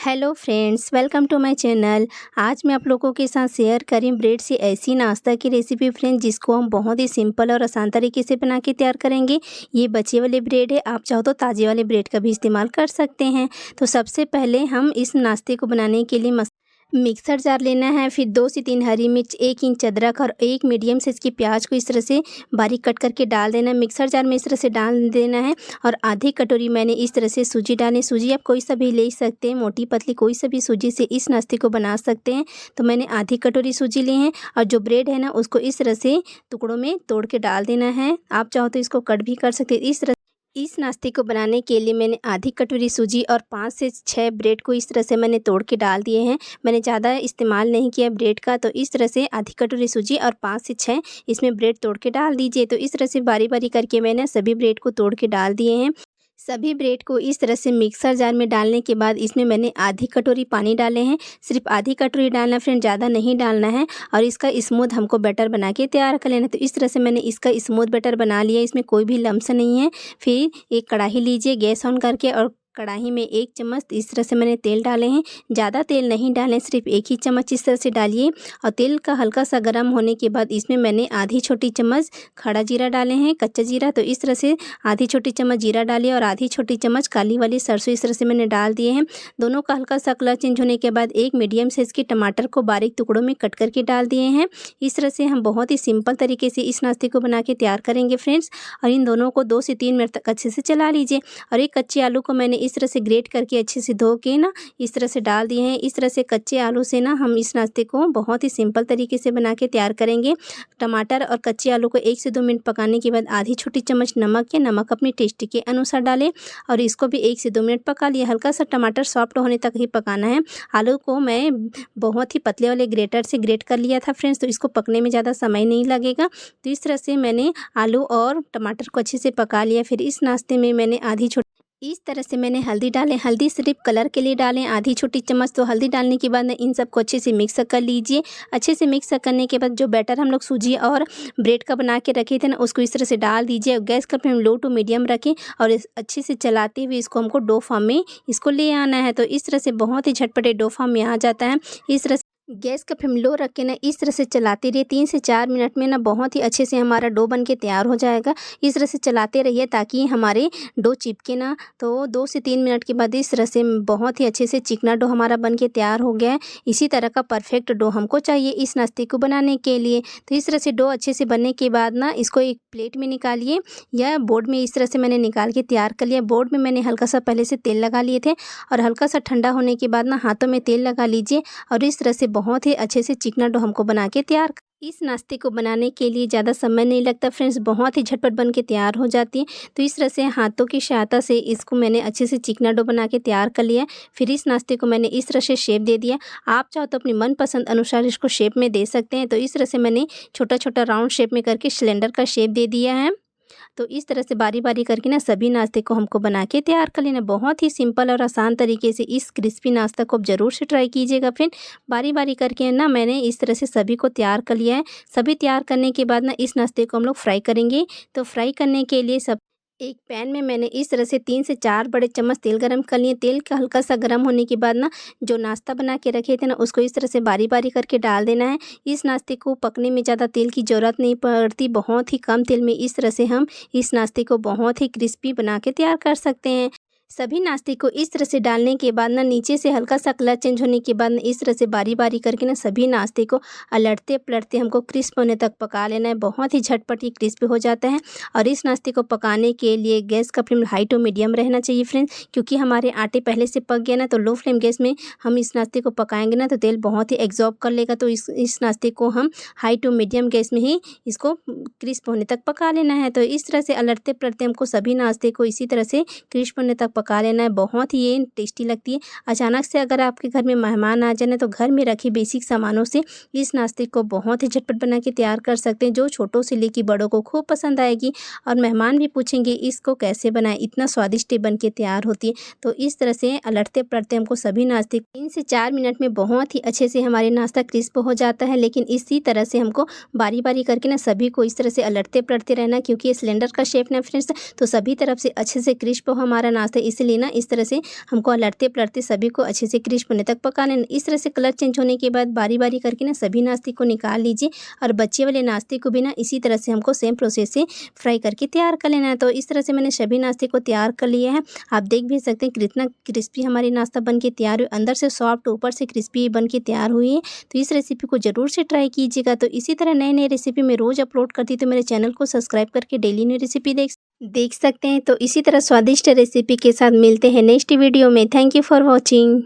Hello friends, welcome to my channel. आज मैं आप लोगों के साथ शेयर करी ब्रेड से ऐसी नाश्ता की रेसिपी फ्रेंड्स, जिसको हम बहुत ही सिंपल और आसान तरीके से बना के तैयार करेंगे। ये बचे वाले ब्रेड है, आप चाहो तो ताज़े वाले ब्रेड का भी इस्तेमाल कर सकते हैं। तो सबसे पहले हम इस नाश्ते को बनाने के लिए मिक्सर जार लेना है। फिर 2 से 3 हरी मिर्च, 1 इंच अदरक और 1 मीडियम साइज़ की प्याज को इस तरह से बारीक कट करके डाल देना है। मिक्सर जार में इस तरह से डाल देना है। और आधी कटोरी मैंने इस तरह से सूजी डाली। सूजी आप कोई सा भी ले सकते हैं, मोटी पतली कोई सा भी सूजी से इस नाश्ते को बना सकते हैं। तो मैंने आधी कटोरी सूजी ली है। और जो ब्रेड है ना, उसको इस तरह से टुकड़ों में तोड़ के डाल देना है। आप चाहो तो इसको कट भी कर सकते हैं। इस नाश्ते को बनाने के लिए मैंने आधी कटोरी सूजी और 5 से 6 ब्रेड को इस तरह से मैंने तोड़ के डाल दिए हैं। मैंने ज़्यादा इस्तेमाल नहीं किया ब्रेड का, तो इस तरह से आधी कटोरी सूजी और 5 से 6 इसमें ब्रेड तोड़ के डाल दीजिए। तो इस तरह से बारी बारी करके मैंने सभी ब्रेड को तोड़ के डाल दिए हैं। सभी ब्रेड को इस तरह से मिक्सर जार में डालने के बाद इसमें मैंने आधी कटोरी पानी डाले हैं। सिर्फ आधी कटोरी डालना फ्रेंड, ज़्यादा नहीं डालना है। और इसका स्मूथ हमको बैटर बना के तैयार कर लेना है। तो इस तरह से मैंने इसका स्मूथ बैटर बना लिया, इसमें कोई भी लम्स नहीं है। फिर एक कढ़ाई लीजिए गैस ऑन करके, और कढ़ाई में 1 चम्मच इस तरह से मैंने तेल डाले हैं। ज़्यादा तेल नहीं डालें, सिर्फ 1 ही चम्मच इस तरह से डालिए। और तेल का हल्का सा गर्म होने के बाद इसमें मैंने आधी छोटी चम्मच खड़ा जीरा डाले हैं, कच्चा जीरा। तो इस तरह से आधी छोटी चम्मच जीरा डालिए और आधी छोटी चम्मच काली वाली सरसों इस तरह से मैंने डाल दिए हैं। दोनों का हल्का सा कलर चेंज होने के बाद 1 मीडियम साइज़ के टमाटर को बारीक टुकड़ों में कट करके डाल दिए हैं। इस तरह से हम बहुत ही सिंपल तरीके से इस नाश्ते को बना के तैयार करेंगे फ्रेंड्स। और इन दोनों को 2 से 3 मिनट तक अच्छे से चला लीजिए। और एक कच्चे आलू को मैंने इस तरह से ग्रेट करके अच्छे से धो के ना इस तरह से डाल दिए हैं। इस तरह से कच्चे आलू से ना हम इस नाश्ते को बहुत ही सिंपल तरीके से बना के तैयार करेंगे। टमाटर और कच्चे आलू को 1 से 2 मिनट पकाने के बाद आधी छोटी चम्मच नमक या नमक अपनी टेस्ट के अनुसार डालें। और इसको भी 1 से 2 मिनट पका लिया। हल्का सा टमाटर सॉफ्ट होने तक ही पकाना है। आलू को मैं बहुत ही पतले वाले ग्रेटर से ग्रेट कर लिया था फ्रेंड्स, तो इसको पकने में ज़्यादा समय नहीं लगेगा। तो इस तरह से मैंने आलू और टमाटर को अच्छे से पका लिया। फिर इस नाश्ते में मैंने इस तरह से मैंने हल्दी डालें। हल्दी सिर्फ कलर के लिए डालें, आधी छोटी चम्मच। तो हल्दी डालने के बाद इन सबको अच्छे से मिक्स कर लीजिए। अच्छे से मिक्स करने के बाद जो बैटर हम लोग सूजी और ब्रेड का बना के रखे थे ना, उसको इस तरह से डाल दीजिए। गैस का फ्लेम लो टू मीडियम रखें और अच्छे से चलाते हुए इसको हमको डो फॉर्म में इसको ले आना है। तो इस तरह से बहुत ही झटपटे डो फॉर्म में आ जाता है। इस तरह गैस का फ्लेम लो रख के ना इस तरह से चलाते रहिए। 3 से 4 मिनट में ना बहुत ही अच्छे से हमारा डो बन के तैयार हो जाएगा। इस तरह से चलाते रहिए ताकि हमारे डो चिपके ना। तो 2 से 3 मिनट के बाद इस तरह से बहुत ही अच्छे से चिकना डो हमारा बन के तैयार हो गया है। इसी तरह का परफेक्ट डो हमको चाहिए इस नाश्ते को बनाने के लिए। तो इस तरह से डो अच्छे से बनने के बाद ना इसको एक प्लेट में निकालिए या बोर्ड में इस तरह से मैंने निकाल के तैयार कर लिया। बोर्ड में मैंने हल्का सा पहले से तेल लगा लिए थे, और हल्का सा ठंडा होने के बाद ना हाथों में तेल लगा लीजिए। और इस तरह से बहुत ही अच्छे से चिकना डो हमको बना के तैयार। इस नाश्ते को बनाने के लिए ज़्यादा समय नहीं लगता फ्रेंड्स, बहुत ही झटपट बन के तैयार हो जाती है। तो इस तरह से हाथों की सहायता से इसको मैंने अच्छे से चिकना डो बना के तैयार कर लिया। फिर इस नाश्ते को मैंने इस तरह से शेप दे दिया। आप चाहो तो अपनी मनपसंद अनुसार इसको शेप में दे सकते हैं। तो इस तरह से मैंने छोटा छोटा राउंड शेप में करके सिलेंडर का शेप दे दिया है। तो इस तरह से बारी बारी करके ना सभी नाश्ते को हमको बना के तैयार कर लेना। बहुत ही सिंपल और आसान तरीके से इस क्रिस्पी नाश्ता को आप ज़रूर से ट्राई कीजिएगा फ्रेंड। बारी बारी करके ना मैंने इस तरह से सभी को तैयार कर लिया है। सभी तैयार करने के बाद ना इस नाश्ते को हम लोग फ्राई करेंगे। तो फ्राई करने के लिए एक पैन में मैंने इस तरह से 3 से 4 बड़े चम्मच तेल गरम कर लिए। तेल का हल्का सा गरम होने के बाद ना जो नाश्ता बना के रखे थे ना, उसको इस तरह से बारी बारी करके डाल देना है। इस नाश्ते को पकने में ज़्यादा तेल की ज़रूरत नहीं पड़ती। बहुत ही कम तेल में इस तरह से हम इस नाश्ते को बहुत ही क्रिस्पी बना के तैयार कर सकते हैं। सभी नाश्ते को इस तरह से डालने के बाद ना नीचे से हल्का सा कलर चेंज होने के बाद इस तरह से बारी बारी करके ना सभी नाश्ते को अलटते पलटते हमको क्रिस्प होने तक पका लेना है। बहुत ही झटपट ही क्रिस्पी हो जाता है। और इस नाश्ते को पकाने के लिए गैस का फ्लेम हाई टू मीडियम रहना चाहिए फ्रेंड्स, क्योंकि हमारे आटे पहले से पक गया ना। तो लो फ्लेम गैस में हम इस नाश्ते को पकाएंगे ना तो तेल बहुत ही एब्जॉर्ब कर लेगा। तो इस नाश्ते को हम हाई टू मीडियम गैस में ही इसको क्रिस्प होने तक पका लेना है। तो इस तरह से अलटते पलटते हमको सभी नाश्ते को इसी तरह से क्रिस्प होने तक पका लेना है। बहुत ही ये टेस्टी लगती है। अचानक से अगर आपके घर में मेहमान आ जाए तो घर में रखे बेसिक सामानों से इस नाश्ते को बहुत ही झटपट बना के तैयार कर सकते हैं, जो छोटों से लेकर बड़ों को खूब पसंद आएगी। और मेहमान भी पूछेंगे इसको कैसे बनाएं, इतना स्वादिष्ट बन के तैयार होती है। तो इस तरह से अलटते पलटते हमको सभी नाश्ते 3 से 4 मिनट में बहुत ही अच्छे से हमारे नाश्ता क्रिस्प हो जाता है। लेकिन इसी तरह से हमको बारी बारी करके ना सभी को इस तरह से अलटते पलटते रहना, क्योंकि ये सिलेंडर का शेप ना फ्रेंड्स, तो सभी तरफ से अच्छे से क्रिस्प हो हमारा नाश्ता। इसलिए ना इस तरह से हमको अलटते पलटते सभी को अच्छे से क्रिस्प होने तक पका लेना। इस तरह से कलर चेंज होने के बाद बारी बारी करके ना सभी नाश्ते को निकाल लीजिए और बच्चे वाले नाश्ते को भी ना इसी तरह से हमको सेम प्रोसेस से फ्राई करके तैयार कर लेना है। तो इस तरह से मैंने सभी नाश्ते को तैयार कर लिया है। आप देख भी सकते हैं कितना क्रिस्पी हमारी नाश्ता बन के तैयार हुई, अंदर से सॉफ्ट ऊपर से क्रिस्पी बन के तैयार हुई है। तो इस रेसिपी को ज़रूर से ट्राई कीजिएगा। तो इसी तरह नए नए रेसिपी मैं रोज़ अपलोड करती, तो मेरे चैनल को सब्सक्राइब करके डेली न्यू रेसिपी देख सकते हैं। तो इसी तरह स्वादिष्ट रेसिपी के साथ मिलते हैं नेक्स्ट वीडियो में। Thank you for watching.